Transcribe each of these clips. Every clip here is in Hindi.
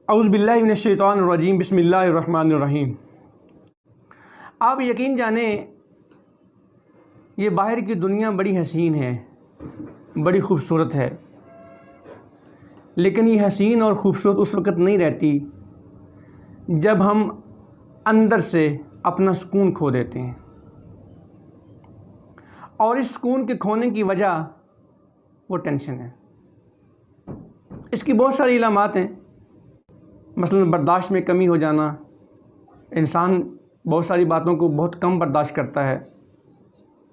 औज़ु बिल्लाहि मिनश्शैतानिर्रजीम बिस्मिल्लाहिर्रहमानिर्रहीम। आप यकीन जाने ये बाहर की दुनिया बड़ी हसीन है, बड़ी ख़ूबसूरत है, लेकिन ये हसीन और ख़ूबसूरत उस वक़्त नहीं रहती जब हम अंदर से अपना सुकून खो देते हैं। और इस सुकून के खोने की वजह वो टेंशन है। इसकी बहुत सारी इलामात हैं। मसलन बर्दाश्त में कमी हो जाना, इंसान बहुत सारी बातों को बहुत कम बर्दाश्त करता है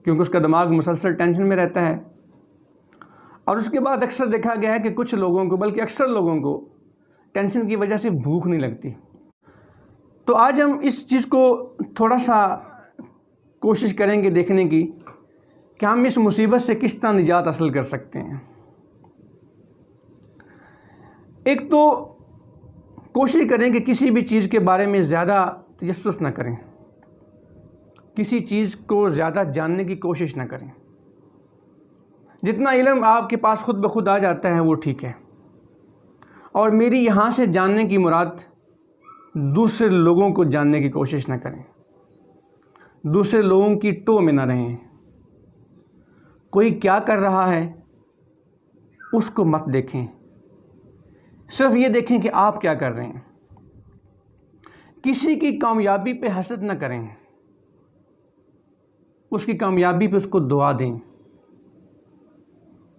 क्योंकि उसका दिमाग मुसलसल टेंशन में रहता है। और उसके बाद अक्सर देखा गया है कि कुछ लोगों को, बल्कि अक्सर लोगों को टेंशन की वजह से भूख नहीं लगती। तो आज हम इस चीज़ को थोड़ा सा कोशिश करेंगे देखने की कि हम इस मुसीबत से किस तरह निजात हासिल कर सकते हैं। एक तो कोशिश करें कि किसी भी चीज़ के बारे में ज़्यादा तजस्सुस न करें, किसी चीज़ को ज़्यादा जानने की कोशिश न करें। जितना इल्म आपके पास खुद ब खुद आ जाता है वो ठीक है। और मेरी यहाँ से जानने की मुराद दूसरे लोगों को जानने की कोशिश न करें, दूसरे लोगों की टो में न रहें। कोई क्या कर रहा है उसको मत देखें, सिर्फ ये देखें कि आप क्या कर रहे हैं। किसी की कामयाबी पे हसद न करें, उसकी कामयाबी पे उसको दुआ दें,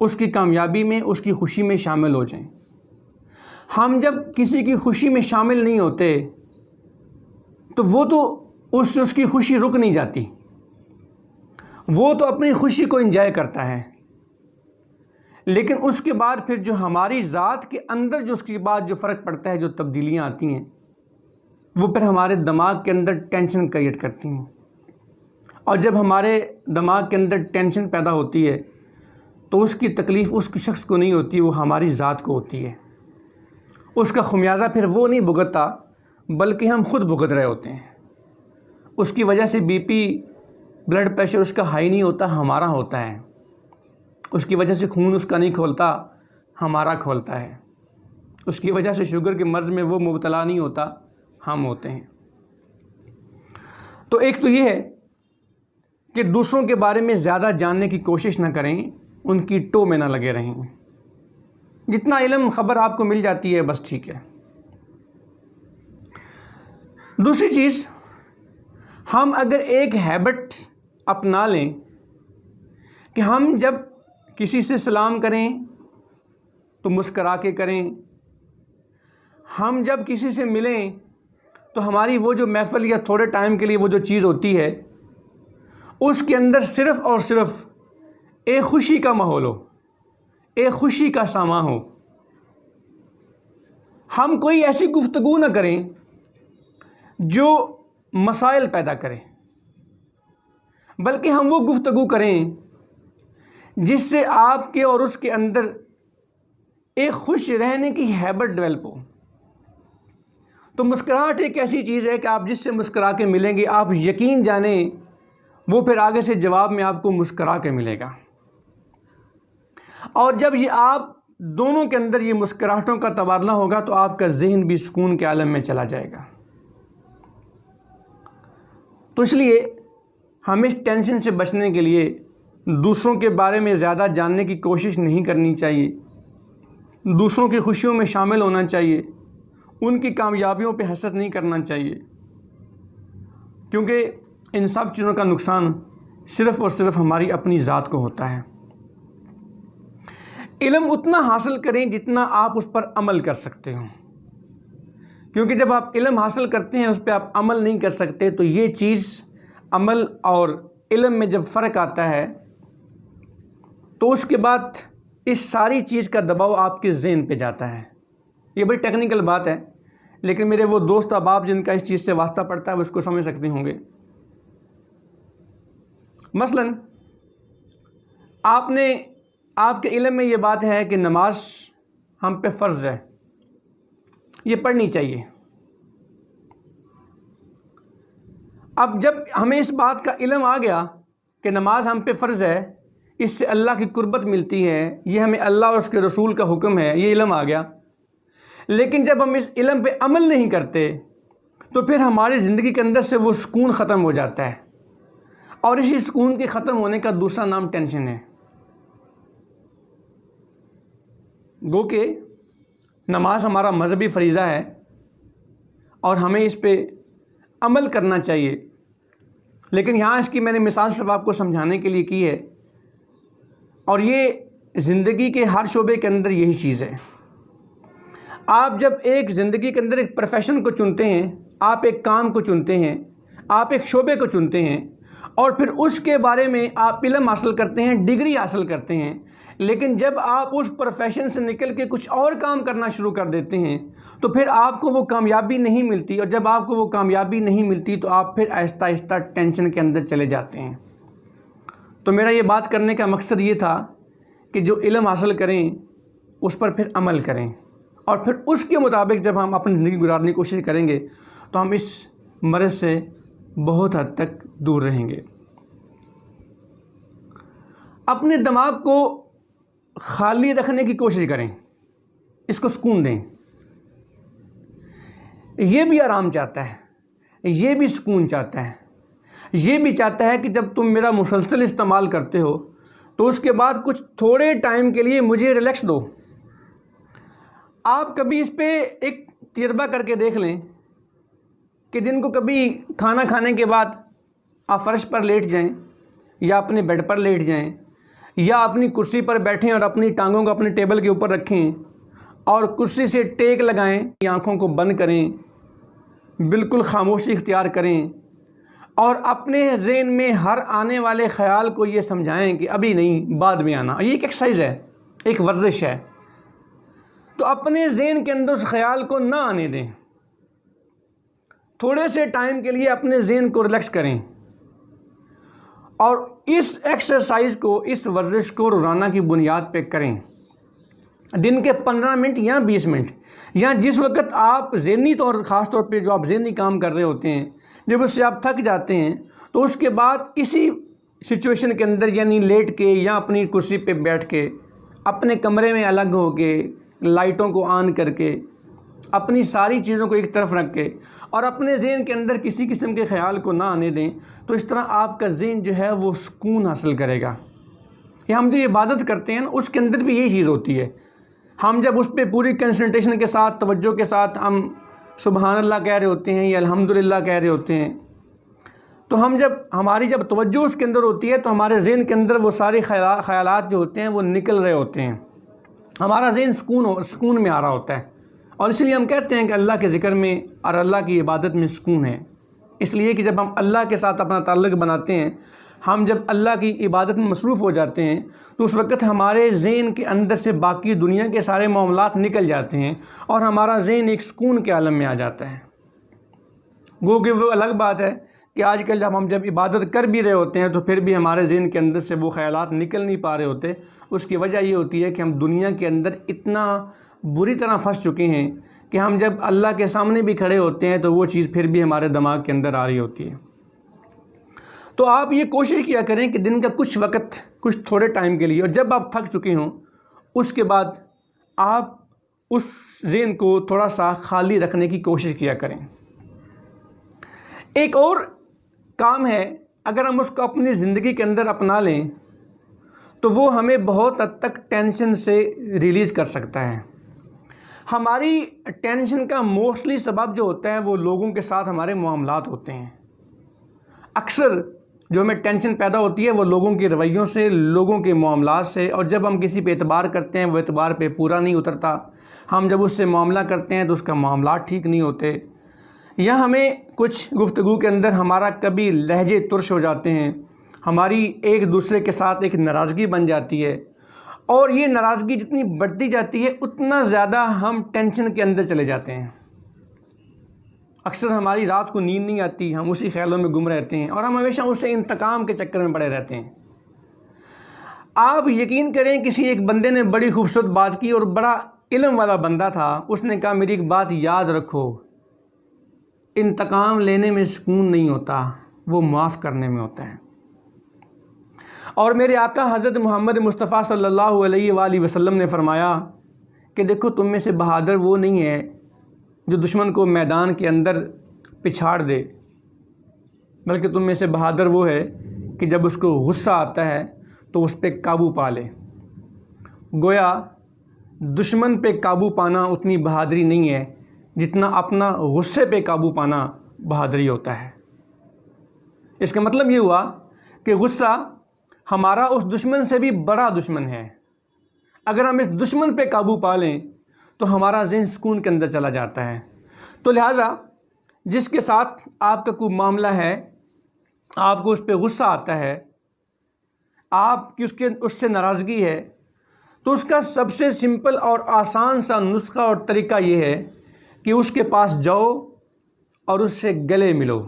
उसकी कामयाबी में, उसकी खुशी में शामिल हो जाएं। हम जब किसी की खुशी में शामिल नहीं होते तो वो तो उसकी खुशी रुक नहीं जाती, वो तो अपनी खुशी को एंजॉय करता है। लेकिन उसके बाद फिर जो हमारी ज़ात के अंदर जो उसके बाद जो फ़र्क पड़ता है, जो तब्दीलियाँ आती हैं, वो फिर हमारे दिमाग के अंदर टेंशन क्रिएट करती हैं। और जब हमारे दिमाग के अंदर टेंशन पैदा होती है तो उसकी तकलीफ़ उस शख्स को नहीं होती, वो हमारी ज़ात को होती है। उसका खुमियाजा फिर वो नहीं भुगतता बल्कि हम खुद भुगत रहे होते हैं। उसकी वजह से बीपी, ब्लड प्रेशर उसका हाई नहीं होता, हमारा होता है। उसकी वजह से खून उसका नहीं खोलता, हमारा खोलता है। उसकी वजह से शुगर के मर्ज़ में वो मुब्तला नहीं होता, हम होते हैं। तो एक तो ये है कि दूसरों के बारे में ज़्यादा जानने की कोशिश ना करें, उनकी टो में ना लगे रहें। जितना इल्म ख़बर आपको मिल जाती है बस ठीक है। दूसरी चीज़, हम अगर एक हैबिट अपना लें कि हम जब किसी से सलाम करें तो मुस्करा के करें, हम जब किसी से मिलें तो हमारी वो जो महफ़िल या थोड़े टाइम के लिए वो जो चीज़ होती है उसके अंदर सिर्फ़ और सिर्फ़ एक खुशी का माहौल हो, एक खुशी का सामा हो। हम कोई ऐसी गुफ्तगू ना करें जो मसाइल पैदा करे, बल्कि हम वो गुफ्तगू करें जिससे आपके और उसके अंदर एक खुश रहने की हैबिट डेवलप हो। तो मुस्कुराहट एक ऐसी चीज़ है कि आप जिससे मुस्कुरा के मिलेंगे, आप यकीन जाने वो फिर आगे से जवाब में आपको मुस्कुरा के मिलेगा। और जब ये आप दोनों के अंदर ये मुस्कुराहटों का तबादला होगा तो आपका जहन भी सुकून के आलम में चला जाएगा। तो इसलिए हमें टेंशन से बचने के लिए दूसरों के बारे में ज़्यादा जानने की कोशिश नहीं करनी चाहिए, दूसरों की खुशियों में शामिल होना चाहिए, उनकी कामयाबियों पे हसद नहीं करना चाहिए, क्योंकि इन सब चीज़ों का नुकसान सिर्फ़ और सिर्फ हमारी अपनी ज़ात को होता है। इल्म उतना हासिल करें जितना आप उस पर अमल कर सकते हो, क्योंकि जब आप इल्म हासिल करते हैं उस पर आप अमल नहीं कर सकते तो ये चीज़, अमल और इल्म में जब फ़र्क आता है तो उसके बाद इस सारी चीज़ का दबाव आपके ज़हन पे जाता है। ये बड़ी टेक्निकल बात है, लेकिन मेरे वो दोस्त अहबाब जिनका इस चीज़ से वास्ता पड़ता है वो इसको समझ सकते होंगे। मसलन आपके इल्म में ये बात है कि नमाज हम पे फ़र्ज़ है, ये पढ़नी चाहिए। अब जब हमें इस बात का इल्म आ गया कि नमाज हम पे फ़र्ज़ है, इससे अल्लाह की कुर्बत मिलती है, ये हमें अल्लाह और उसके रसूल का हुक्म है, ये इल्म आ गया। लेकिन जब हम इस इल्म पे अमल नहीं करते तो फिर हमारी ज़िंदगी के अंदर से वो सुकून ख़त्म हो जाता है, और इसी सुकून के ख़त्म होने का दूसरा नाम टेंशन है। गो के नमाज हमारा मज़हबी फ़रीज़ा है और हमें इस पे अमल करना चाहिए, लेकिन यहाँ इसकी मैंने मिसाल सिर्फ आपको समझाने के लिए की है, और ये ज़िंदगी के हर शोबे के अंदर यही चीज़ है। आप जब एक ज़िंदगी के अंदर एक प्रोफेशन को चुनते हैं, आप एक काम को चुनते हैं, आप एक शोबे को चुनते हैं, और फिर उसके बारे में आप इल्म हासिल करते हैं, डिग्री हासिल करते हैं, लेकिन जब आप उस प्रोफेशन से निकल के कुछ और काम करना शुरू कर देते हैं तो फिर आपको वो कामयाबी नहीं मिलती, और जब आपको वो कामयाबी नहीं मिलती तो आप फिर आहिस्ता आहिस्ता टेंशन के अंदर चले जाते हैं। तो मेरा ये बात करने का मकसद ये था कि जो इल्म हासिल करें उस पर फिर अमल करें, और फिर उसके मुताबिक जब हम अपनी ज़िंदगी गुजारने की कोशिश करेंगे तो हम इस मर्ज़ से बहुत हद तक दूर रहेंगे। अपने दिमाग को खाली रखने की कोशिश करें, इसको सुकून दें। ये भी आराम चाहता है, ये भी सुकून चाहता है, ये भी चाहता है कि जब तुम मेरा मुसलसल इस्तेमाल करते हो तो उसके बाद कुछ थोड़े टाइम के लिए मुझे रिलैक्स दो। आप कभी इस पे एक तजर्बा करके देख लें कि दिन को कभी खाना खाने के बाद आप फ़र्श पर लेट जाएं, या अपने बेड पर लेट जाएं, या अपनी कुर्सी पर बैठें और अपनी टांगों को अपने टेबल के ऊपर रखें और कुर्सी से टेक लगाएं, आँखों को बंद करें, बिल्कुल खामोशी इख्तियार करें, और अपने ज़हन में हर आने वाले ख़याल को ये समझाएं कि अभी नहीं, बाद में आना। ये एक एक्सरसाइज है, एक वर्जिश है। तो अपने ज़हन के अंदर उस ख़याल को ना आने दें, थोड़े से टाइम के लिए अपने ज़हन को रिलैक्स करें, और इस एक्सरसाइज को, इस वर्जिश को रोज़ाना की बुनियाद पे करें। दिन के 15 मिनट या 20 मिनट, या जिस वक्त आप ज़हनी तौर, ख़ास तौर पे जो आप ज़हनी काम कर रहे होते हैं, जब उससे आप थक जाते हैं तो उसके बाद इसी सिचुएशन के अंदर, यानी लेट के या अपनी कुर्सी पे बैठ के, अपने कमरे में अलग हो के, लाइटों को ऑन करके, अपनी सारी चीज़ों को एक तरफ रख के, और अपने ज़हन के अंदर किसी किस्म के ख़याल को ना आने दें, तो इस तरह आपका ज़हन जो है वो सुकून हासिल करेगा। या हम जो इबादत करते हैं ना, उसके अंदर भी यही चीज़ होती है। हम जब उस पर पूरी कंसंट्रेशन के साथ, तवज्जो के साथ हम सुबहान अल्लाह कह रहे होते हैं या अल्हम्दुलिल्लाह कह रहे होते हैं, तो हमारी जब तवज्जो उसके अंदर होती है तो हमारे ज़हन के अंदर वो सारे ख़यालात जो होते हैं वो निकल रहे होते हैं, हमारा ज़हन सुकून में आ रहा होता है। और इसलिए हम कहते हैं कि अल्लाह के ज़िक्र में और अल्लाह की इबादत में सुकून है, इसलिए कि जब हम अल्लाह के साथ अपना ताल्लुक़ बनाते हैं, हम जब अल्लाह की इबादत में मसरूफ़ हो जाते हैं, तो उस वक़्त हमारे ज़हन के अंदर से बाकी दुनिया के सारे मामलात निकल जाते हैं और हमारा ज़हन एक सुकून के आलम में आ जाता है। गो कि वो अलग बात है कि आजकल जब इबादत कर भी रहे होते हैं तो फिर भी हमारे ज़हन के अंदर से वो ख़यालात निकल नहीं पा रहे होते। उसकी वजह ये होती है कि हम दुनिया के अंदर इतना बुरी तरह फंस चुके हैं कि हम जब अल्लाह के सामने भी खड़े होते हैं तो वो चीज़ फिर भी हमारे दिमाग के अंदर आ रही होती है। तो आप ये कोशिश किया करें कि दिन का कुछ वक्त, कुछ थोड़े टाइम के लिए, और जब आप थक चुके हों उसके बाद आप उस ज़हन को थोड़ा सा खाली रखने की कोशिश किया करें। एक और काम है, अगर हम उसको अपनी ज़िंदगी के अंदर अपना लें तो वो हमें बहुत हद तक टेंशन से रिलीज़ कर सकता है। हमारी टेंशन का मोस्टली सबब जो होता है वो लोगों के साथ हमारे मामलात होते हैं। अक्सर जो हमें टेंशन पैदा होती है वो लोगों के रवैयों से, लोगों के मामलात से, और जब हम किसी पे एतबार करते हैं वो एतबार पे पूरा नहीं उतरता, हम जब उससे मामला करते हैं तो उसका मामलात ठीक नहीं होते, या हमें कुछ गुफ्तगू के अंदर हमारा कभी लहजे तुर्श हो जाते हैं, हमारी एक दूसरे के साथ एक नाराज़गी बन जाती है, और ये नाराज़गी जितनी बढ़ती जाती है उतना ज़्यादा हम टेंशन के अंदर चले जाते हैं। अक्सर हमारी रात को नींद नहीं आती, हम उसी ख्यालों में गुम रहते हैं और हम हमेशा उससे इंतकाम के चक्कर में पड़े रहते हैं। आप यकीन करें, किसी एक बंदे ने बड़ी खूबसूरत बात की और बड़ा इल्म वाला बंदा था, उसने कहा मेरी एक बात याद रखो, इंतकाम लेने में सुकून नहीं होता, वो माफ़ करने में होता है। और मेरे आका हज़रत मोहम्मद मुस्तफ़ा सल्लल्लाहु अलैहि वसल्लम ने फरमाया कि देखो तुम में से बहादुर वो नहीं है जो दुश्मन को मैदान के अंदर पिछाड़ दे, बल्कि तुम में से बहादुर वो है कि जब उसको गुस्सा आता है तो उस पर काबू पा ले। गोया दुश्मन पे काबू पाना उतनी बहादुरी नहीं है जितना अपना गुस्से पे काबू पाना बहादुरी होता है। इसका मतलब ये हुआ कि गुस्सा हमारा उस दुश्मन से भी बड़ा दुश्मन है। अगर हम इस दुश्मन पे काबू पा लें तो हमारा ज़हन सुकून के अंदर चला जाता है। तो लिहाजा जिसके साथ आपका कोई मामला है, आपको उस पर गुस्सा आता है, आपकी उससे नाराज़गी है, तो उसका सबसे सिंपल और आसान सा नुस्खा और तरीका ये है कि उसके पास जाओ और उससे गले मिलो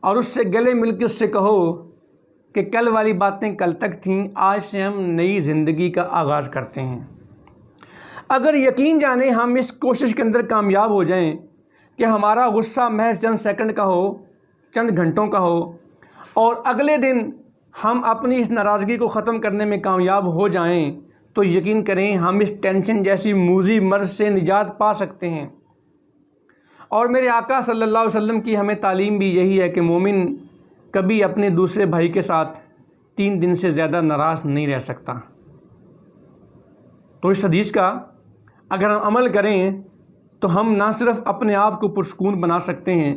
और उससे गले मिल के उससे कहो कि कल वाली बातें कल तक थीं, आज से हम नई ज़िंदगी का आगाज़ करते हैं। अगर यकीन जाने हम इस कोशिश के अंदर कामयाब हो जाएं कि हमारा गुस्सा महज चंद सेकंड का हो, चंद घंटों का हो, और अगले दिन हम अपनी इस नाराज़गी को ख़त्म करने में कामयाब हो जाएं, तो यकीन करें हम इस टेंशन जैसी मूजी मर्ज़ से निजात पा सकते हैं। और मेरे आका सल्लल्लाहु अलैहि वसल्लम की हमें तालीम भी यही है कि मोमिन कभी अपने दूसरे भाई के साथ 3 दिन से ज़्यादा नाराज़ नहीं रह सकता। तो इस हदीस का अगर हम अमल करें तो हम ना सिर्फ अपने आप को पुरसकून बना सकते हैं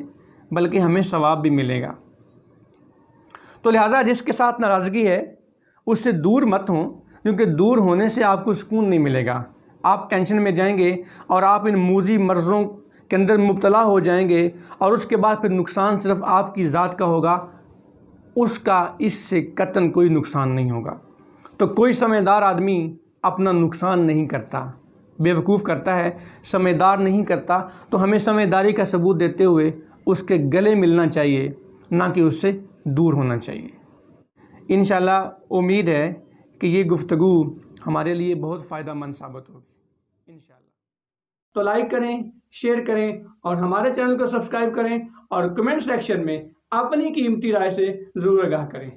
बल्कि हमें सवाब भी मिलेगा। तो लिहाजा जिसके साथ नाराज़गी है उससे दूर मत हों, क्योंकि दूर होने से आपको सुकून नहीं मिलेगा। आप टेंशन में जाएंगे और आप इन मूजी मर्ज़ों के अंदर मुब्तला हो जाएंगे और उसके बाद फिर नुकसान सिर्फ आपकी ज़ात का होगा, उसका इससे कतन कोई नुकसान नहीं होगा। तो कोई समझदार आदमी अपना नुकसान नहीं करता, बेवकूफ़ करता है, समझदार नहीं करता। तो हमें समझदारी का सबूत देते हुए उसके गले मिलना चाहिए, ना कि उससे दूर होना चाहिए। इंशाअल्लाह उम्मीद है कि ये गुफ्तगू हमारे लिए बहुत फ़ायदेमंद साबित होगी इंशाअल्लाह। तो लाइक करें, शेयर करें और हमारे चैनल को सब्सक्राइब करें और कमेंट सेक्शन में अपनी कीमती राय से ज़रूर आगाह करें।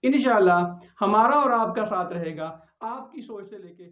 इंशाअल्लाह हमारा और आपका साथ रहेगा, आपकी सोच से लेके